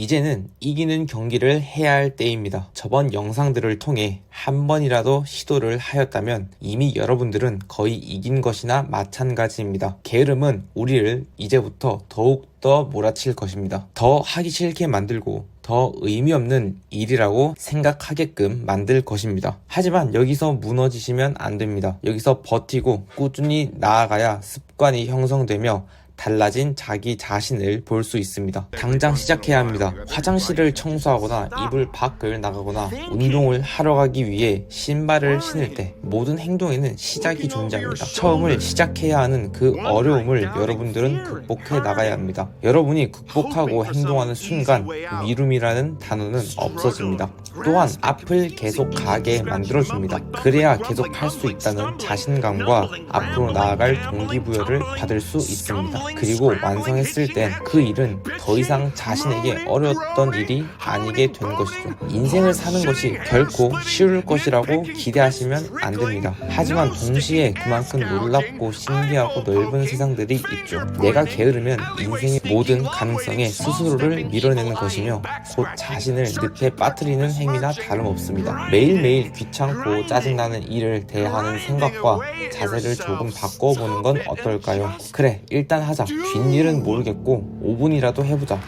이제는 이기는 경기를 해야 할 때입니다. 저번 영상들을 통해 한 번이라도 시도를 하였다면 이미 여러분들은 거의 이긴 것이나 마찬가지입니다. 게으름은 우리를 이제부터 더욱더 몰아칠 것입니다. 더 하기 싫게 만들고 더 의미 없는 일이라고 생각하게끔 만들 것입니다. 하지만 여기서 무너지시면 안 됩니다. 여기서 버티고 꾸준히 나아가야 습관이 형성되며 달라진 자기 자신을 볼 수 있습니다. 당장 시작해야 합니다. 화장실을 청소하거나 이불 밖을 나가거나 운동을 하러 가기 위해 신발을 신을 때 모든 행동에는 시작이 존재합니다. 처음을 시작해야 하는 그 어려움을 여러분들은 극복해 나가야 합니다. 여러분이 극복하고 행동하는 순간 미룸이라는 단어는 없어집니다. 또한 앞을 계속 가게 만들어줍니다. 그래야 계속 할 수 있다는 자신감과 앞으로 나아갈 동기부여를 받을 수 있습니다. 그리고 완성했을 땐 그 일은 더 이상 자신에게 어려웠던 일이 아니게 된 것이죠. 인생을 사는 것이 결코 쉬울 것이라고 기대하시면 안 됩니다. 하지만 동시에 그만큼 놀랍고 신기하고 넓은 세상들이 있죠. 내가 게으르면 인생의 모든 가능성에 스스로를 밀어내는 것이며 곧 자신을 늪에 빠뜨리는 행위나 다름없습니다. 매일매일 귀찮고 짜증나는 일을 대하는 생각과 자세를 조금 바꿔보는 건 어떨까요? 그래, 일단 하자. 뒷일은 모르겠고 5분이라도 해보자.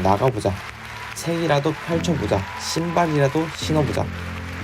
나가보자. 책이라도 펼쳐보자. 신발이라도 신어보자.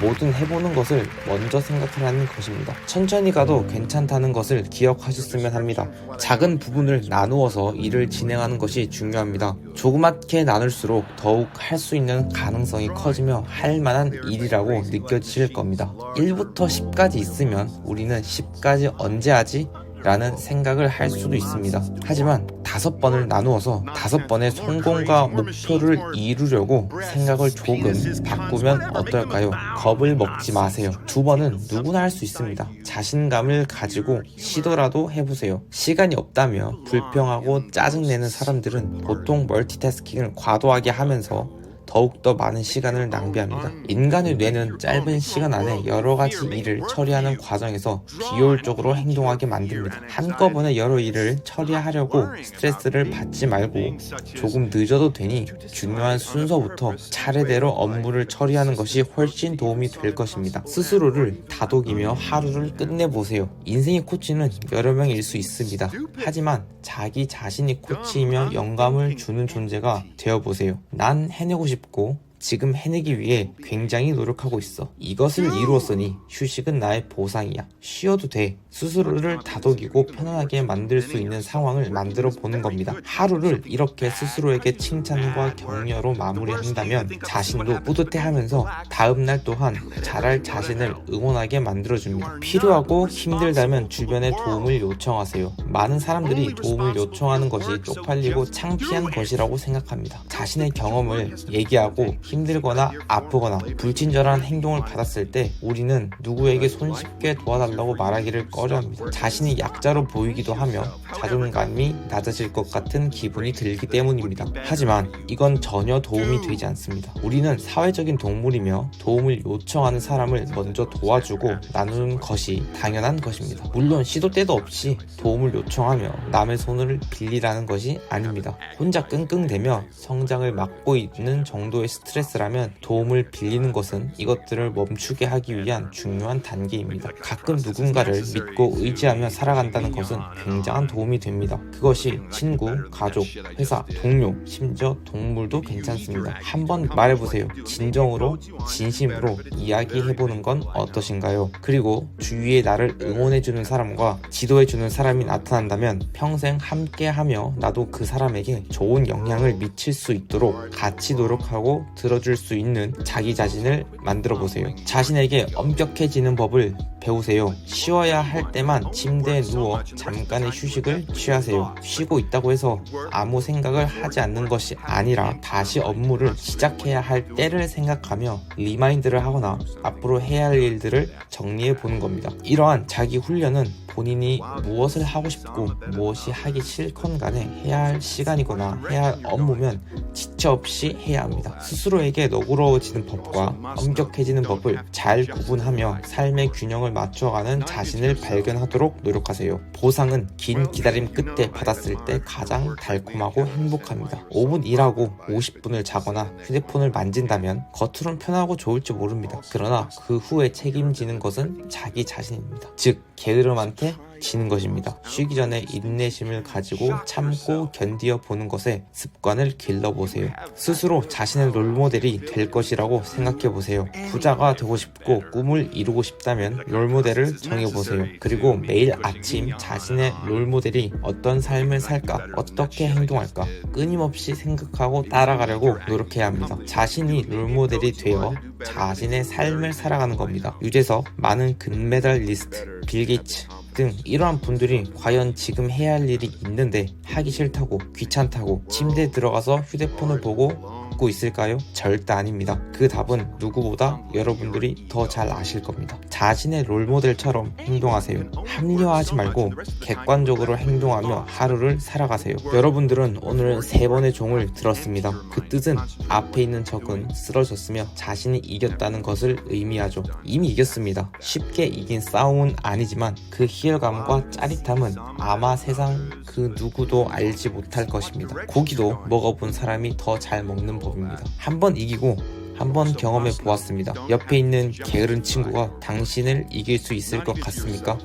뭐든 해보는 것을 먼저 생각하라는 것입니다. 천천히 가도 괜찮다는 것을 기억하셨으면 합니다. 작은 부분을 나누어서 일을 진행하는 것이 중요합니다. 조그맣게 나눌수록 더욱 할 수 있는 가능성이 커지며 할 만한 일이라고 느껴지실 겁니다. 1부터 10까지 있으면 우리는 10까지 언제 하지? 라는 생각을 할 수도 있습니다. 하지만 5번을 나누어서 5번의 성공과 목표를 이루려고 생각을 조금 바꾸면 어떨까요? 겁을 먹지 마세요. 2번은 누구나 할 수 있습니다. 자신감을 가지고 시도라도 해보세요. 시간이 없다며 불평하고 짜증내는 사람들은 보통 멀티태스킹을 과도하게 하면서 더욱더 많은 시간을 낭비합니다. 인간의 뇌는 짧은 시간 안에 여러 가지 일을 처리하는 과정에서 비효율적으로 행동하게 만듭니다. 한꺼번에 여러 일을 처리하려고 스트레스를 받지 말고 조금 늦어도 되니 중요한 순서부터 차례대로 업무를 처리하는 것이 훨씬 도움이 될 것입니다. 스스로를 다독이며 하루를 끝내보세요. 인생의 코치는 여러 명일 수 있습니다. 하지만 자기 자신이 코치이며 영감을 주는 존재가 되어보세요. 난 해내고 싶고 지금 해내기 위해 굉장히 노력하고 있어. 이것을 이루었으니 휴식은 나의 보상이야. 쉬어도 돼. 스스로를 다독이고 편안하게 만들 수 있는 상황을 만들어 보는 겁니다. 하루를 이렇게 스스로에게 칭찬과 격려로 마무리한다면 자신도 뿌듯해하면서 다음날 또한 잘할 자신을 응원하게 만들어줍니다. 필요하고 힘들다면 주변에 도움을 요청하세요. 많은 사람들이 도움을 요청하는 것이 쪽팔리고 창피한 것이라고 생각합니다. 자신의 경험을 얘기하고 힘들거나 아프거나 불친절한 행동을 받았을 때 우리는 누구에게 손쉽게 도와달라고 말하기를 꺼려합니다. 자신이 약자로 보이기도 하며 자존감이 낮아질 것 같은 기분이 들기 때문입니다. 하지만 이건 전혀 도움이 되지 않습니다. 우리는 사회적인 동물이며 도움을 요청하는 사람을 먼저 도와주고 나누는 것이 당연한 것입니다. 물론 시도 때도 없이 도움을 요청하며 남의 손을 빌리라는 것이 아닙니다. 혼자 끙끙대며 성장을 막고 있는 정도의 스트레스라면 도움을 빌리는 것은 이것들을 멈추게 하기 위한 중요한 단계입니다. 가끔 누군가를 믿고 의지하며 살아간다는 것은 굉장한 도움이 됩니다. 그것이 친구, 가족, 회사, 동료, 심지어 동물도 괜찮습니다. 한번 말해보세요. 진정으로, 진심으로 이야기해보는 건 어떠신가요? 그리고 주위에 나를 응원해주는 사람과 지도해주는 사람이 나타난다면 평생 함께하며 나도 그 사람에게 좋은 영향을 미칠 수 있도록 같이 노력하고 들어줄 수 있는 자기 자신을 만들어 보세요. 자신에게 엄격해지는 법을 배우세요. 쉬어야 할 때만 침대에 누워 잠깐의 휴식을 취하세요. 쉬고 있다고 해서 아무 생각을 하지 않는 것이 아니라 다시 업무를 시작해야 할 때를 생각하며 리마인드를 하거나 앞으로 해야 할 일들을 정리해 보는 겁니다. 이러한 자기 훈련은 본인이 무엇을 하고 싶고 무엇이 하기 싫건 간에 해야 할 시간이거나 해야 할 업무면 지체 없이 해야 합니다. 스스로에게 너그러워지는 법과 엄격해지는 법을 잘 구분하며 삶의 균형을 맞춰가는 자신을 발견하도록 노력하세요. 보상은 긴 기다림 끝에 받았을 때 가장 달콤하고 행복합니다. 5분 일하고 50분을 자거나 휴대폰을 만진다면 겉으론 편하고 좋을지 모릅니다. 그러나 그 후에 책임지는 것은 자기 자신입니다. 즉 게으름한테 지는 것입니다. 쉬기 전에 인내심을 가지고 참고 견디어 보는 것에 습관을 길러보세요. 스스로 자신의 롤모델이 될 것이라고 생각해보세요. 부자가 되고 싶고 꿈을 이루고 싶다면 롤모델을 정해보세요. 그리고 매일 아침 자신의 롤모델이 어떤 삶을 살까, 어떻게 행동할까 끊임없이 생각하고 따라가려고 노력해야 합니다. 자신이 롤모델이 되어 자신의 삶을 살아가는 겁니다. 유재석, 많은 금메달리스트, 빌 게이츠 등 이러한 분들이 과연 지금 해야 할 일이 있는데 하기 싫다고 귀찮다고 침대에 들어가서 휴대폰을 보고 웃고 있을까요? 절대 아닙니다. 그 답은 누구보다 여러분들이 더 잘 아실 겁니다. 자신의 롤모델처럼 행동하세요. 합리화하지 말고 객관적으로 행동하며 하루를 살아가세요. 여러분들은 오늘 3번의 종을 들었습니다. 그 뜻은 앞에 있는 적은 쓰러졌으며 자신이 이겼다는 것을 의미하죠. 이미 이겼습니다. 쉽게 이긴 싸움은 아니지만 그 희열감과 짜릿함은 아마 세상 그 누구도 알지 못할 것입니다. 고기도 먹어본 사람이 더 잘 먹는 법입니다. 한번 이기고 한번 경험해 보았습니다. 옆에 있는 게으른 친구가 당신을 이길 수 있을 것 같습니까?